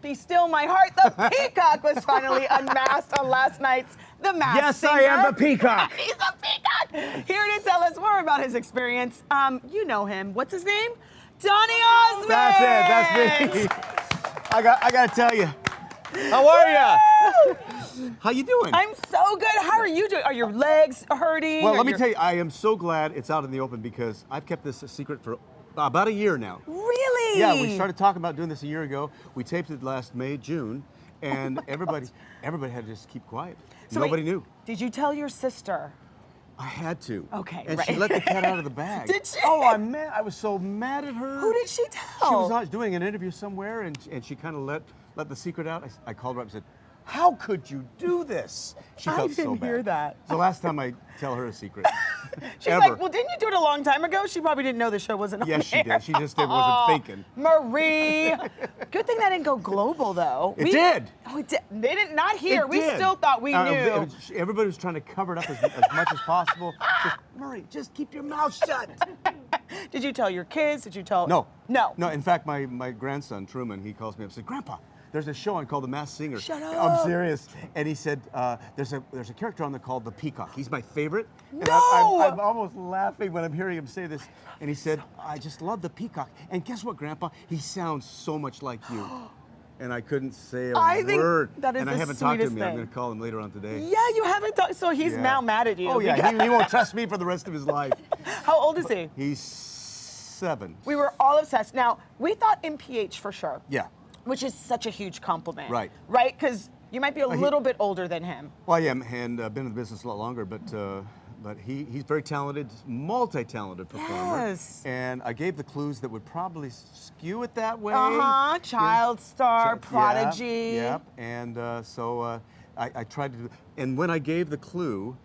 Be Still My Heart. The Peacock was finally unmasked on last night's The Masked Singer. Yes, I am the Peacock. He's a peacock. Here to tell us more about his experience. You know him. What's his name? Donny Osmond. That's it. That's me. I got to tell you. How are you? How you doing? I'm so good. How are you doing? Are your legs hurting? Well, let me tell you, I am so glad it's out in the open because I've kept this a secret for about a year now. Really? Yeah, we started talking about doing this a year ago. We taped it last May, June, and everybody had to just keep quiet. So Nobody wait, knew. Did you tell your sister? I had to. Okay, and right. she let the cat out of the bag. Did she? Oh, I was so mad at her. Who did she tell? She was doing an interview somewhere, and she kind of let the secret out. I called her up and said, "How could you do this?" She felt so bad. I didn't hear that. It's the last time I tell her a secret. She's like, well, didn't you do it a long time ago? She probably didn't know the show wasn't on Yes, she air. did. She just wasn't thinking. Marie. Good thing that didn't go global, though. It did. Oh, it did. They did not hear. It We did. still thought we knew. Everybody was trying to cover it up as much as possible. Just, Marie, just keep your mouth shut. Did you tell your kids? Did you tell? No. No. No, in fact, my grandson, Truman, he calls me up and said, "Grandpa, there's a show on called The Masked Singer." Shut up. I'm serious. And he said, there's a character on there called the Peacock. He's my favorite. And No! I'm almost laughing when I'm hearing him say this. And he said, I just love the Peacock. And guess what, Grandpa? He sounds so much like you. And I couldn't say a I think word. that is and I the haven't talked to him sweetest yet. I'm thing. going to call him later on today. Yeah, you haven't talked. So he's Yeah. now mad at you. Oh, yeah. He won't trust me for the rest of his life. How old is he? He's 7. We were all obsessed. Now, we thought MPH for sure. Yeah. Which is such a huge compliment. Right. Right? Because you might be a little bit older than him. Well, I am, and been in the business a lot longer, but he's very talented, multi-talented performer. Yes. And I gave the clues that would probably skew it that way. Uh-huh. Child star, prodigy. Yep. And so I tried to do, and when I gave the clue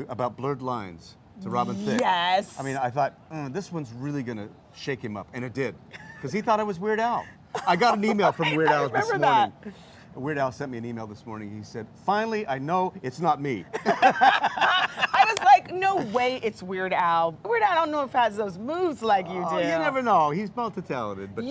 about blurred lines to Robin Thicke. Yes. I mean, I thought, this one's really gonna shake him up, and it did, because he thought I was Weird Al. I got an email from Weird Al this morning. that. Weird Al sent me an email this morning. He said, "Finally, I know it's not me." I was like, no way it's Weird Al. Weird Al, I don't know if has those moves like you do. You never know. He's multi-talented. But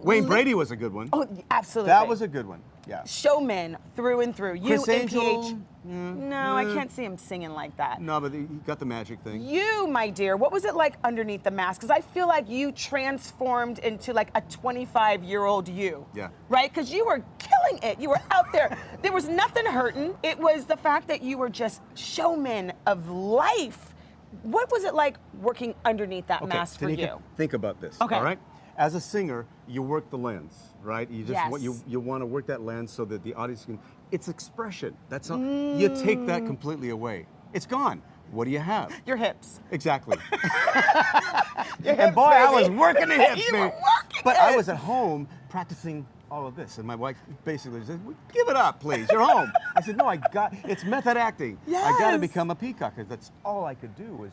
Wayne Brady was a good one. Oh, absolutely. That was a good one. Yeah. Showman through and through. You Chris Angel, MPH. No, I can't see him singing like that. No, but he got the magic thing. You, my dear, what was it like underneath the mask? Because I feel like you transformed into like a 25-year-old you. Yeah. Right? Because you were killing it. You were out there. There was nothing hurting. It was the fact that you were just showman of life. What was it like working underneath that mask for Tanika, you? think about this. Okay. All right. As a singer, you work the lens, right? You just Yes. you want to work that lens so that the audience can. It's expression. That's all. You take that completely away. It's gone. What do you have? Your hips. Exactly. Your And hips, boy, I baby. was working the hips, You were man. working But it. I was at home practicing all of this, and my wife basically said, "Well, give it up, please. You're home." I said, "No, it's method acting. I got to Yes. become a peacock, because that's all I could do was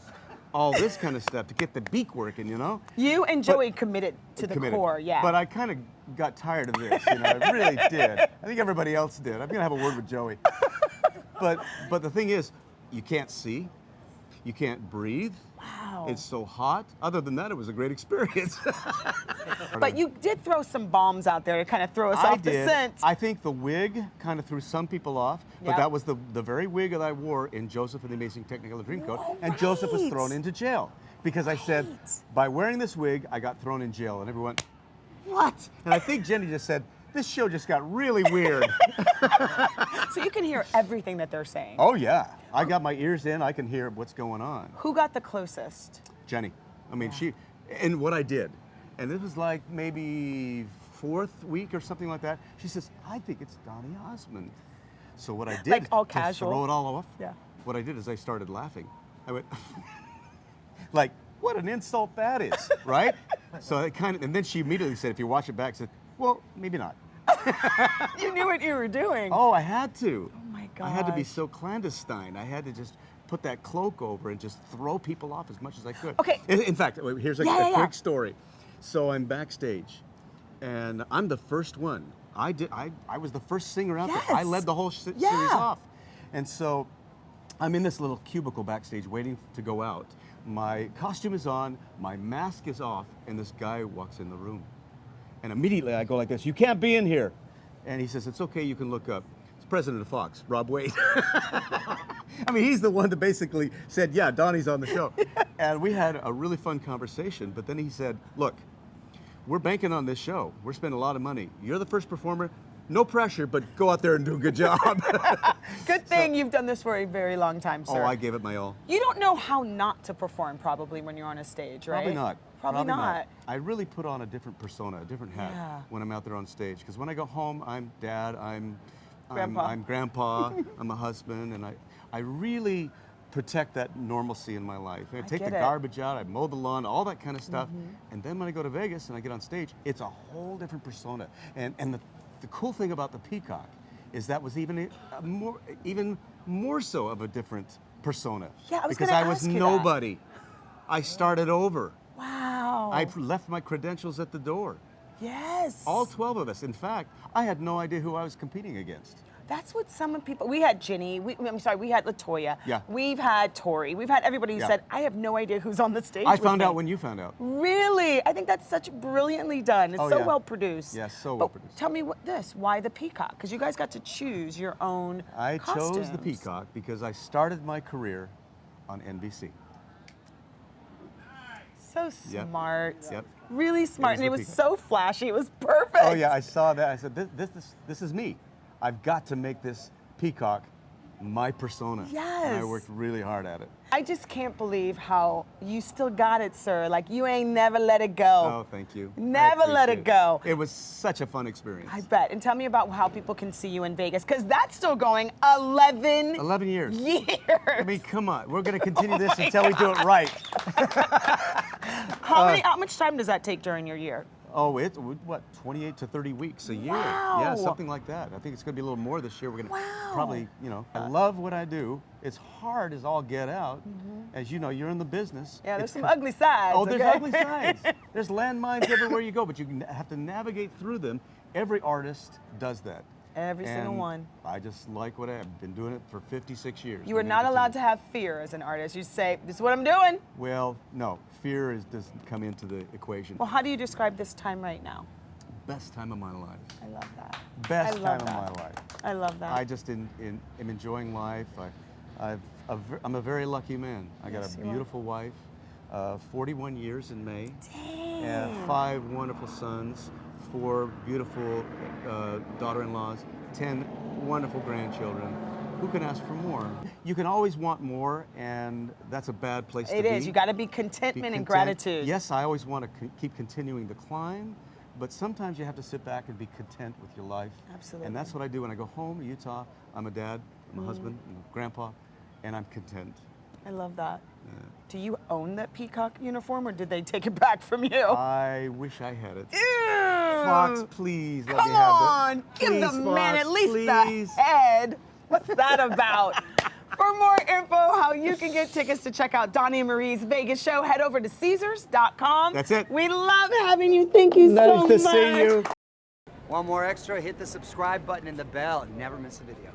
all this kind of stuff to get the beak working, you know." You and Joey committed to the core, yeah. But I kind of got tired of this, you know. I really did. I think everybody else did. I'm gonna have a word with Joey. But the thing is, you can't see, you can't breathe. Wow. It's so hot. Other than that, it was a great experience. But you did throw some bombs out there to kind of throw us off the scent. I think the wig kind of threw some people off, but Yep. that was the very wig that I wore in Joseph and the Amazing Technicolor Dreamcoat, Oh, and Joseph was right. thrown into jail because I said, by wearing this wig, I got thrown in jail, and everyone, what? And I think Jenny just said, this show just got really weird. So you can hear everything that they're saying. Oh yeah, I got my ears in, I can hear what's going on. Who got the closest? Jenny, I mean, and what I did, and this was like maybe 4th week or something like that, she says, I think it's Donny Osmond. So what I did, Like all to casual? throw it all off, Yeah. what I did is I started laughing. I went, like, what an insult that is, right? So it kind of, and then she immediately said, if you watch it back, said, well, maybe not. You knew what you were doing. Oh, I had to. Oh my I had to be gosh. so clandestine. I had to just put that cloak over and just throw people off as much as I could. Okay. In fact, here's a Yeah. quick story. So I'm backstage, and I'm the first one. I was the first singer out there. I Yes. led the whole series Yeah. off. And so I'm in this little cubicle backstage waiting to go out. My costume is on, my mask is off, and this guy walks in the room. And immediately I go like this, you can't be in here. And he says, it's okay, you can look up. It's president of Fox, Rob Wade. I mean, he's the one that basically said, yeah, Donnie's on the show. And we had a really fun conversation, but then he said, look, we're banking on this show. We're spending a lot of money. You're the first performer. No pressure, but go out there and do a good job. Good thing you've done this for a very long time, sir. Oh, I gave it my all. You don't know how not to perform probably when you're on a stage, right? Probably not. Probably not. I really put on a different persona, a different hat when I'm out there on stage. Because when I go home, I'm dad, I'm grandpa, I'm a husband, and I really protect that normalcy in my life. I take the garbage out, I mow the lawn, all that kind of stuff. And then when I go to Vegas and I get on stage, it's a whole different persona. And the cool thing about the Peacock is that was even more so of a different persona. Yeah, I was because gonna I was ask you nobody. that. I started over. Wow. I left my credentials at the door. Yes. All 12 of us. In fact, I had no idea who I was competing against. That's what some people, we had Ginny, we had LaToya, Yeah. We've had Tori, we've had everybody who said, I have no idea who's on the stage I with found me." out when you found out. Really? I think that's such brilliantly done. It's so well produced. Yes, so But well produced. Tell me why the Peacock? Because you guys got to choose your own I chose the costumes. Peacock because I started my career on NBC. So smart. Yep. Really smart. And the it was Peacock. so flashy. It was perfect. Oh yeah, I saw that. I said, this is me. I've got to make this Peacock my persona. Yes. And I worked really hard at it. I just can't believe how you still got it, sir. Like, you ain't never let it go. Oh, thank you. Never let it go. It was such a fun experience. I bet. And tell me about how people can see you in Vegas, because that's still going 11 years. years. I mean, come on. We're going to continue this until we do it right. How much time does that take during your year? Oh, it's what, 28 to 30 weeks a year. Wow. Yeah, something like that. I think it's going to be a little more this year. We're going to probably, I love what I do. It's hard as all get out. As you know, you're in the business. Yeah, there's some ugly sides. Oh, there's okay? ugly sides. There's landmines everywhere you go, but you have to navigate through them. Every artist does that. Every single one. I just like what I've been doing it for 56 years. You are not allowed to have fear as an artist. You say, this is what I'm doing. Well, no, fear doesn't come into the equation. Well, how do you describe this time right now? Best time of my life. I love that. Best time of my life. I love that. I just am enjoying life. I'm a very lucky man. I got a beautiful wife, 41 years in May, and 5 wonderful sons, 4 beautiful daughter-in-laws, 10 wonderful grandchildren. Who can ask for more? You can always want more, and that's a bad place to be. It is. You got to be contentment and gratitude. Yes, I always want to keep continuing the climb, but sometimes you have to sit back and be content with your life. Absolutely. And that's what I do when I go home to Utah. I'm a dad, I'm a husband, I'm a grandpa, and I'm content. I love that. Yeah. Do you own that Peacock uniform, or did they take it back from you? I wish I had it. Ew. Fox, please let Come me have on, it. give the Please, man Fox, at least please. the head. What's that about? For more info, how you can get tickets to check out Donny and Marie's Vegas show, head over to Caesars.com. That's it. We love having you. Thank you so much. Nice to see you. Want more extra? Hit the subscribe button and the bell and never miss a video.